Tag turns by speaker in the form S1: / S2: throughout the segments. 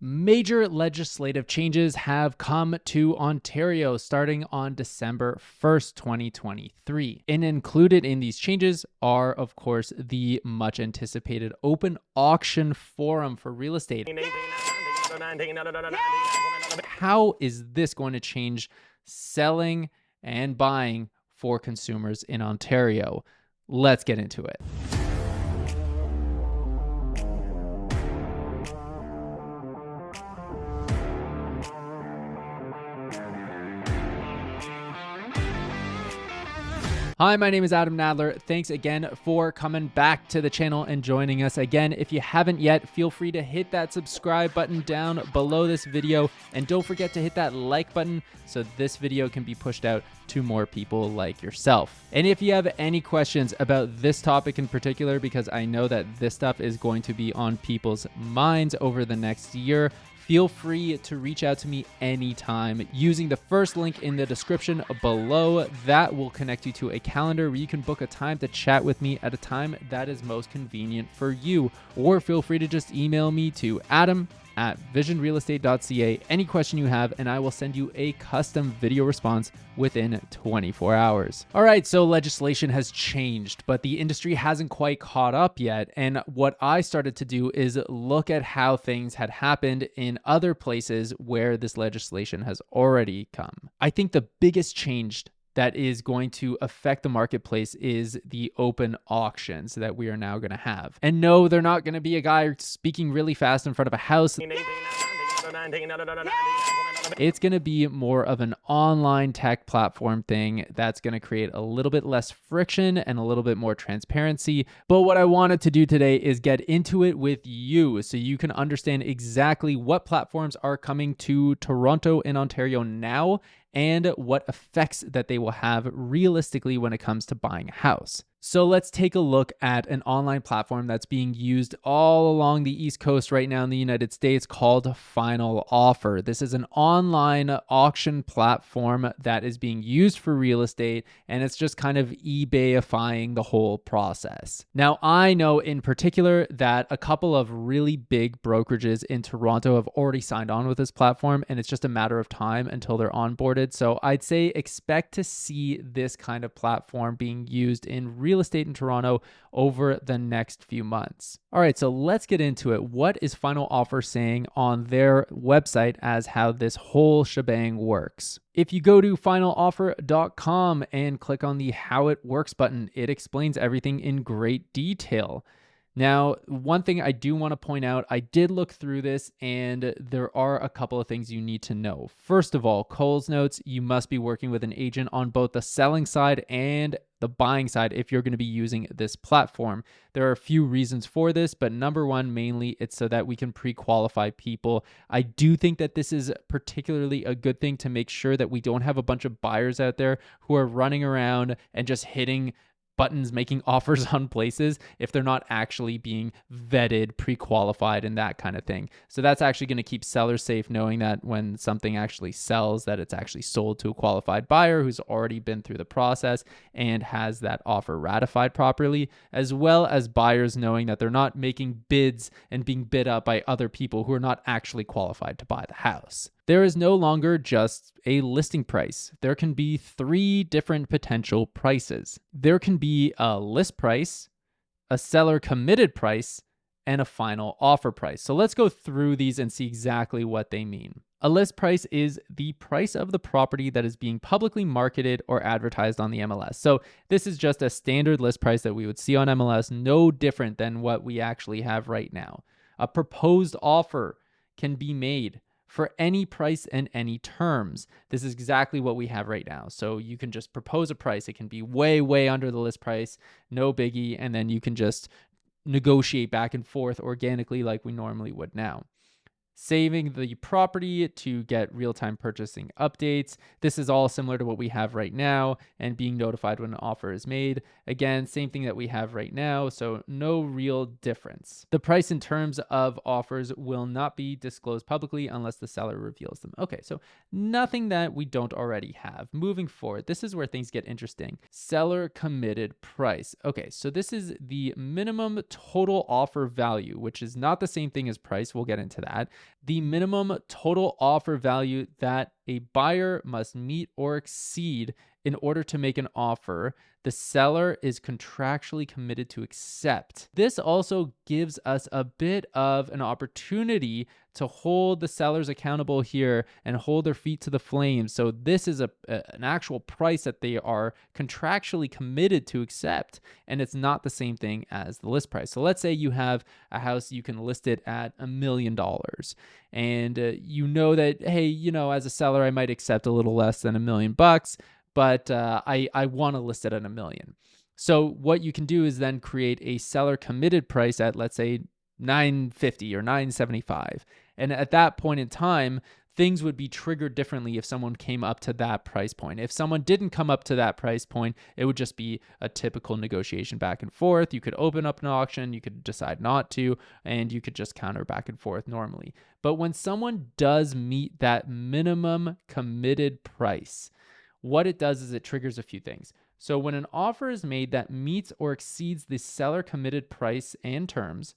S1: Major legislative changes have come to Ontario starting on December 1st, 2023. And included in these changes are, of course, the much anticipated open auction forum for real estate. How is this going to change selling and buying for consumers in Ontario? Let's get into it. Hi, my name is Adam Nadler. Thanks again for coming back to the channel and joining us again. If you haven't yet, feel free to hit that subscribe button down below this video. And don't forget to hit that like button so this video can be pushed out to more people like yourself. And if you have any questions about this topic in particular, because I know that this stuff is going to be on people's minds over the next year, feel free to reach out to me anytime using the first link in the description below. That will connect you to a calendar where you can book a time to chat with me at a time that is most convenient for you. Or feel free to just email me to adam@visionrealestate.ca any question you have, and I will send you a custom video response within 24 hours. All right, so legislation has changed, but the industry hasn't quite caught up yet. And what I started to do is look at how things had happened in other places where this legislation has already come. I think the biggest change that is going to affect the marketplace is the open auctions that we are now going to have. And no, they're not going to be a guy speaking really fast in front of a house. It's going to be more of an online tech platform thing that's going to create a little bit less friction and a little bit more transparency. But what I wanted to do today is get into it with you so you can understand exactly what platforms are coming to Toronto and Ontario now and what effects that they will have realistically when it comes to buying a house. So let's take a look at an online platform that's being used all along the East Coast right now in the United States called Final Offer. This is an online auction platform that is being used for real estate, and it's just kind of eBayifying the whole process. Now, I know in particular that a couple of really big brokerages in Toronto have already signed on with this platform, and it's just a matter of time until they're onboarded. So I'd say expect to see this kind of platform being used in real estate in Toronto over the next few months. All right, so let's get into it. What is Final Offer saying on their website as how this whole shebang works? If you go to finaloffer.com and click on the How It Works button, it explains everything in great detail. Now, one thing I do want to point out, I did look through this and there are a couple of things you need to know. First of all, Coles notes you must be working with an agent on both the selling side and the buying side if you're going to be using this platform. There are a few reasons for this, but number one, mainly it's so that we can pre-qualify people. I do think that this is particularly a good thing to make sure that we don't have a bunch of buyers out there who are running around and just hitting buttons, making offers on places if they're not actually being vetted, pre-qualified, and that kind of thing. So that's actually going to keep sellers safe, knowing that when something actually sells, that it's actually sold to a qualified buyer who's already been through the process and has that offer ratified properly, as well as buyers knowing that they're not making bids and being bid up by other people who are not actually qualified to buy the house. There is no longer just a listing price. There can be 3 different potential prices. There can be a list price, a seller committed price, and a final offer price. So let's go through these and see exactly what they mean. A list price is the price of the property that is being publicly marketed or advertised on the MLS. So this is just a standard list price that we would see on MLS, no different than what we actually have right now. A proposed offer can be made for any price and any terms. This is exactly what we have right now. So you can just propose a price. It can be way, way under the list price, no biggie, and then you can just negotiate back and forth organically like we normally would now. Saving the property to get real-time purchasing updates. This is all similar to what we have right now, and being notified when an offer is made. Again, same thing that we have right now, so no real difference. The price and terms of offers will not be disclosed publicly unless the seller reveals them. Okay, so nothing that we don't already have. Moving forward, this is where things get interesting. Seller committed price. Okay, so this is the minimum total offer value, which is not the same thing as price. We'll get into that. The minimum total offer value that a buyer must meet or exceed in order to make an offer the seller is contractually committed to accept. This also gives us a bit of an opportunity to hold the sellers accountable here and hold their feet to the flames. So this is an actual price that they are contractually committed to accept, and it's not the same thing as the list price. So let's say you have a house, you can list it at $1 million, and you know that, hey, as a seller, I might accept a little less than $1 million, but I want to list it at $1 million. So what you can do is then create a seller committed price at, let's say, $950 or $975. And at that point in time, things would be triggered differently if someone came up to that price point. If someone didn't come up to that price point, it would just be a typical negotiation back and forth. You could open up an auction, you could decide not to, and you could just counter back and forth normally. But when someone does meet that minimum committed price, what it does is it triggers a few things. So when an offer is made that meets or exceeds the seller committed price and terms,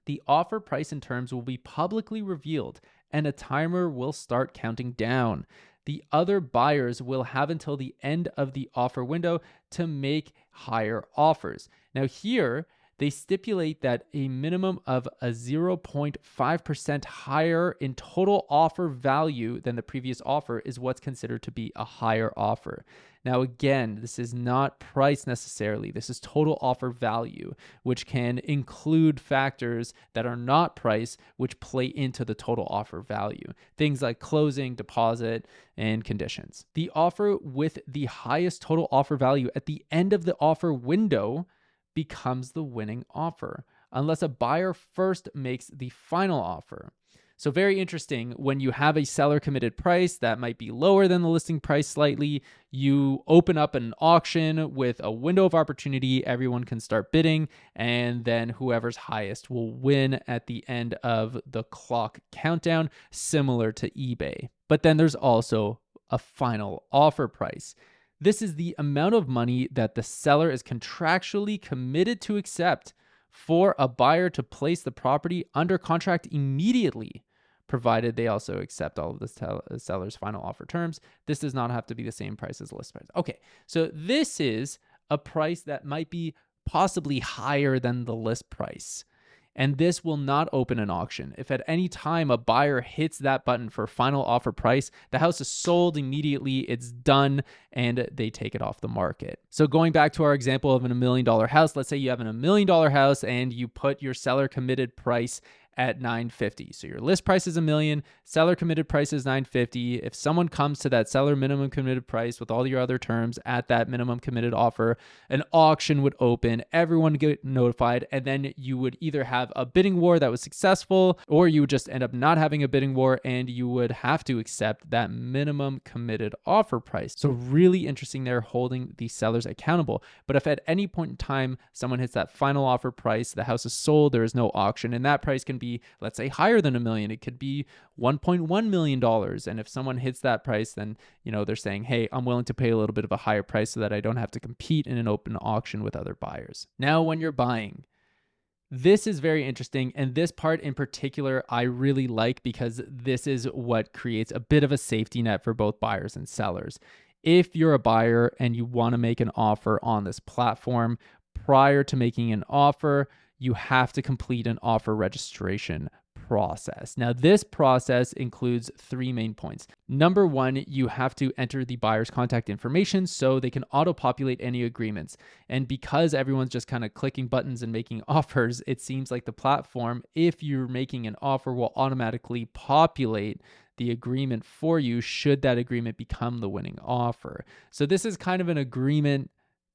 S1: the offer price and terms will be publicly revealed and a timer will start counting down. The other buyers will have until the end of the offer window to make higher offers. Now here, they stipulate that a minimum of a 0.5% higher in total offer value than the previous offer is what's considered to be a higher offer. Now, again, this is not price necessarily. This is total offer value, which can include factors that are not price, which play into the total offer value. Things like closing, deposit, and conditions. The offer with the highest total offer value at the end of the offer window becomes the winning offer, unless a buyer first makes the final offer. So very interesting, when you have a seller committed price that might be lower than the listing price slightly, you open up an auction with a window of opportunity, everyone can start bidding, and then whoever's highest will win at the end of the clock countdown, similar to eBay. But then there's also a final offer price. This is the amount of money that the seller is contractually committed to accept for a buyer to place the property under contract immediately, provided they also accept all of the seller's final offer terms. This does not have to be the same price as the list price. Okay, so this is a price that might be possibly higher than the list price. And this will not open an auction. If at any time a buyer hits that button for final offer price, the house is sold immediately, it's done, and they take it off the market. So going back to our example of an $1 million house, let's say you have an $1 million house and you put your seller committed price at $950. So your list price is $1 million, seller committed price is $950. If someone comes to that seller minimum committed price with all your other terms at that minimum committed offer, an auction would open, everyone would get notified, and then you would either have a bidding war that was successful, or you would just end up not having a bidding war and you would have to accept that minimum committed offer price. So really interesting there, holding the sellers accountable. But if at any point in time someone hits that final offer price, the house is sold, there is no auction, and that price can be, let's say, higher than $1 million. It could be $1.1 million. And if someone hits that price, then, they're saying, hey, I'm willing to pay a little bit of a higher price so that I don't have to compete in an open auction with other buyers. Now, when you're buying, this is very interesting. And this part in particular, I really like, because this is what creates a bit of a safety net for both buyers and sellers. If you're a buyer and you want to make an offer on this platform, prior to making an offer, you have to complete an offer registration process. Now, this process includes 3 main points. Number 1, you have to enter the buyer's contact information so they can auto-populate any agreements. And because everyone's just kind of clicking buttons and making offers, it seems like the platform, if you're making an offer, will automatically populate the agreement for you should that agreement become the winning offer. So this is kind of an agreement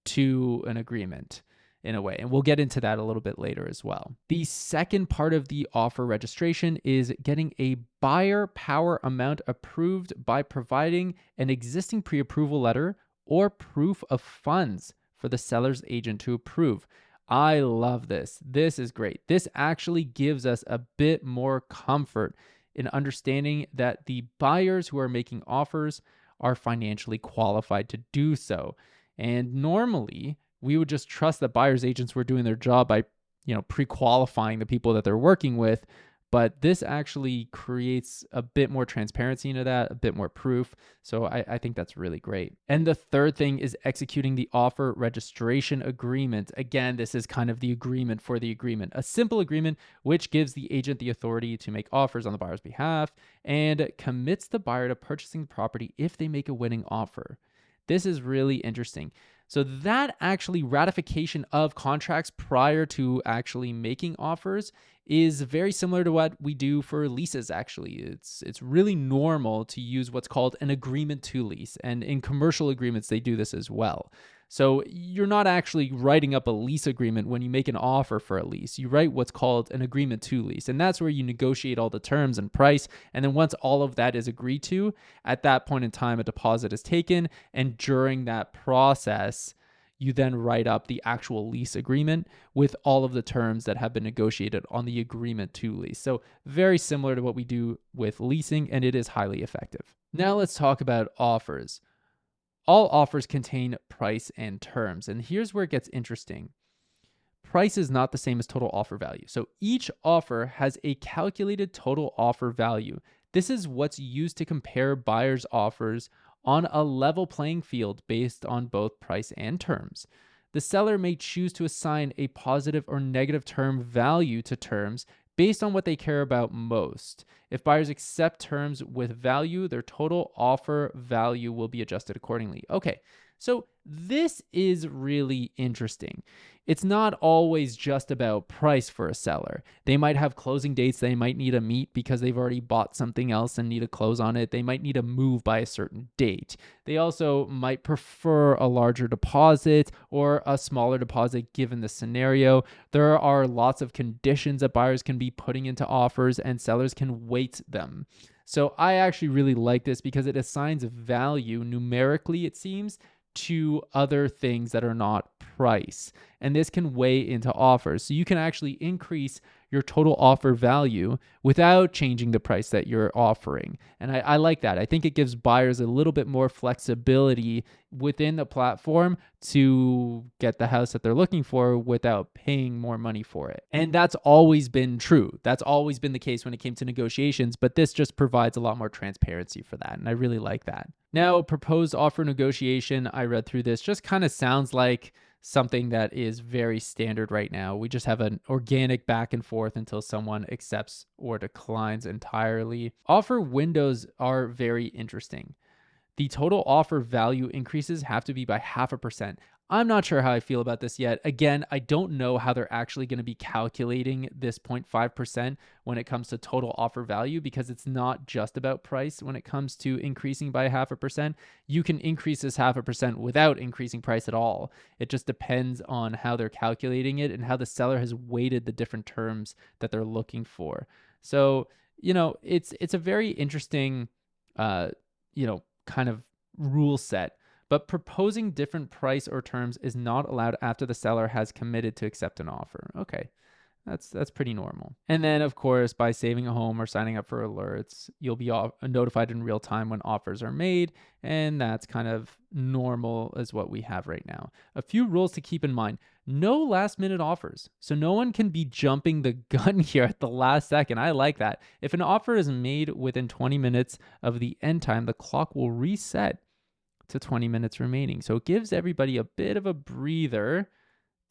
S1: to an agreement, in a way. And we'll get into that a little bit later as well. The second part of the offer registration is getting a buyer power amount approved by providing an existing pre-approval letter or proof of funds for the seller's agent to approve. I love this. This is great. This actually gives us a bit more comfort in understanding that the buyers who are making offers are financially qualified to do so. And normally, we would just trust that buyers agents were doing their job by, pre-qualifying the people that they're working with. But this actually creates a bit more transparency into that, a bit more proof. So I think that's really great. And the third thing is executing the offer registration agreement. Again, this is kind of the agreement for the agreement, a simple agreement which gives the agent the authority to make offers on the buyer's behalf and commits the buyer to purchasing the property if they make a winning offer. This is really interesting. So that actually ratification of contracts prior to actually making offers is very similar to what we do for leases. Actually, it's really normal to use what's called an agreement to lease, and in commercial agreements they do this as well. So you're not actually writing up a lease agreement when you make an offer for a lease. You write what's called an agreement to lease, and that's where you negotiate all the terms and price. And then once all of that is agreed to, at that point in time, a deposit is taken. And during that process, you then write up the actual lease agreement with all of the terms that have been negotiated on the agreement to lease. So very similar to what we do with leasing, and it is highly effective. Now let's talk about offers. All offers contain price and terms, and here's where it gets interesting. Price is not the same as total offer value. So each offer has a calculated total offer value. This is what's used to compare buyers' offers on a level playing field based on both price and terms. The seller may choose to assign a positive or negative term value to terms based on what they care about most. If buyers accept terms with value, their total offer value will be adjusted accordingly. Okay, so this is really interesting. It's not always just about price for a seller. They might have closing dates they might need to meet because they've already bought something else and need to close on it. They might need to move by a certain date. They also might prefer a larger deposit or a smaller deposit given the scenario. There are lots of conditions that buyers can be putting into offers and sellers can weight them. So I actually really like this because it assigns value numerically, it seems, to other things that are not price. And this can weigh into offers. So you can actually increase your total offer value without changing the price that you're offering. And I like that. I think it gives buyers a little bit more flexibility within the platform to get the house that they're looking for without paying more money for it. And that's always been true. That's always been the case when it came to negotiations, but this just provides a lot more transparency for that. And I really like that. Now, proposed offer negotiation, I read through this, just kind of sounds like something that is very standard right now. We just have an organic back and forth until someone accepts or declines entirely. Offer windows are very interesting. The total offer value increases have to be by 0.5%. I'm not sure how I feel about this yet. Again, I don't know how they're actually going to be calculating this 0.5% when it comes to total offer value, because it's not just about price when it comes to increasing by 0.5%. You can increase this 0.5% without increasing price at all. It just depends on how they're calculating it and how the seller has weighted the different terms that they're looking for. So, it's a very interesting, kind of rule set. But proposing different price or terms is not allowed after the seller has committed to accept an offer. Okay, that's pretty normal. And then, of course, by saving a home or signing up for alerts, you'll be notified in real time when offers are made, and that's kind of normal as what we have right now. A few rules to keep in mind. No last-minute offers. So no one can be jumping the gun here at the last second. I like that. If an offer is made within 20 minutes of the end time, the clock will reset to 20 minutes remaining. So it gives everybody a bit of a breather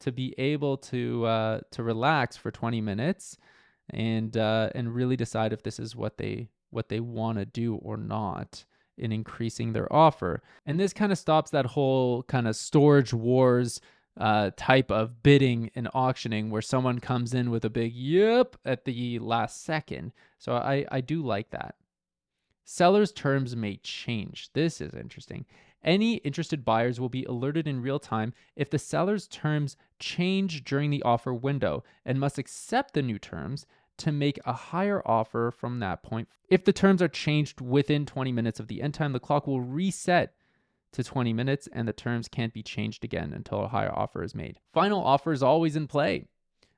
S1: to be able to relax for 20 minutes and really decide if this is what they want to do or not in increasing their offer. And this kind of stops that whole kind of storage wars type of bidding and auctioning where someone comes in with a big yep at the last second. So I do like that. Sellers' terms may change. This is interesting. Any interested buyers will be alerted in real time if the seller's terms change during the offer window and must accept the new terms to make a higher offer from that point. If the terms are changed within 20 minutes of the end time, the clock will reset to 20 minutes and the terms can't be changed again until a higher offer is made. Final offer is always in play.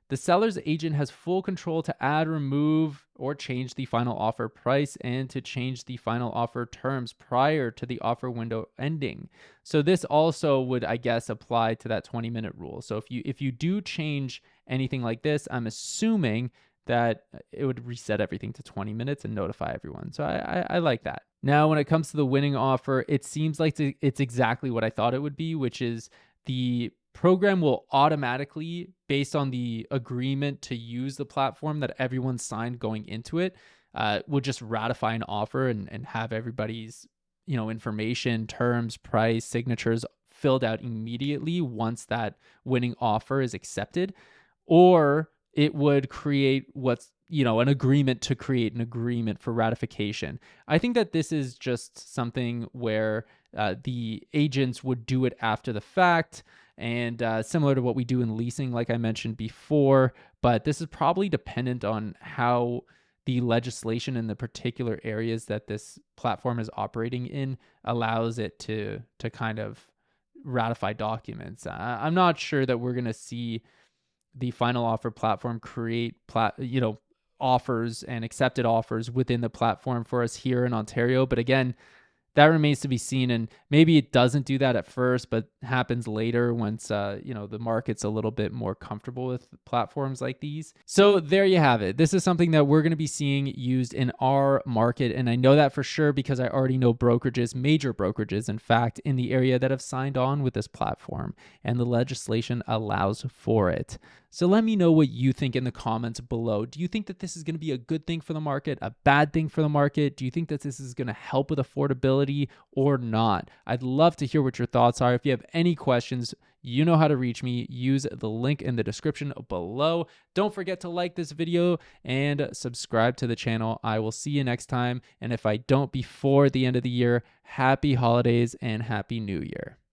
S1: The seller's agent has full control to add, remove, or change the final offer price and to change the final offer terms prior to the offer window ending. So this also would, I guess, apply to that 20-minute rule. So if you do change anything like this, I'm assuming that it would reset everything to 20 minutes and notify everyone. So I like that. Now, when it comes to the winning offer, it seems like it's exactly what I thought it would be, which is the program will automatically, based on the agreement to use the platform that everyone signed going into it, will just ratify an offer and have everybody's information, terms, price, signatures filled out immediately once that winning offer is accepted. Or it would create what's an agreement to create an agreement for ratification. I think that this is just something where the agents would do it after the fact, and similar to what we do in leasing, like I mentioned before. But this is probably dependent on how the legislation in the particular areas that this platform is operating in allows it to kind of ratify documents. I'm not sure that we're going to see the final offer platform create offers and accepted offers within the platform for us here in Ontario. But again, that remains to be seen, and maybe it doesn't do that at first, but happens later once the market's a little bit more comfortable with platforms like these. So there you have it. This is something that we're going to be seeing used in our market, and I know that for sure because I already know brokerages, major brokerages, in fact, in the area that have signed on with this platform, and the legislation allows for it. So let me know what you think in the comments below. Do you think that this is going to be a good thing for the market, a bad thing for the market? Do you think that this is going to help with affordability or not? I'd love to hear what your thoughts are. If you have any questions, you know how to reach me. Use the link in the description below. Don't forget to like this video and subscribe to the channel. I will see you next time. And if I don't before the end of the year, happy holidays and happy new year.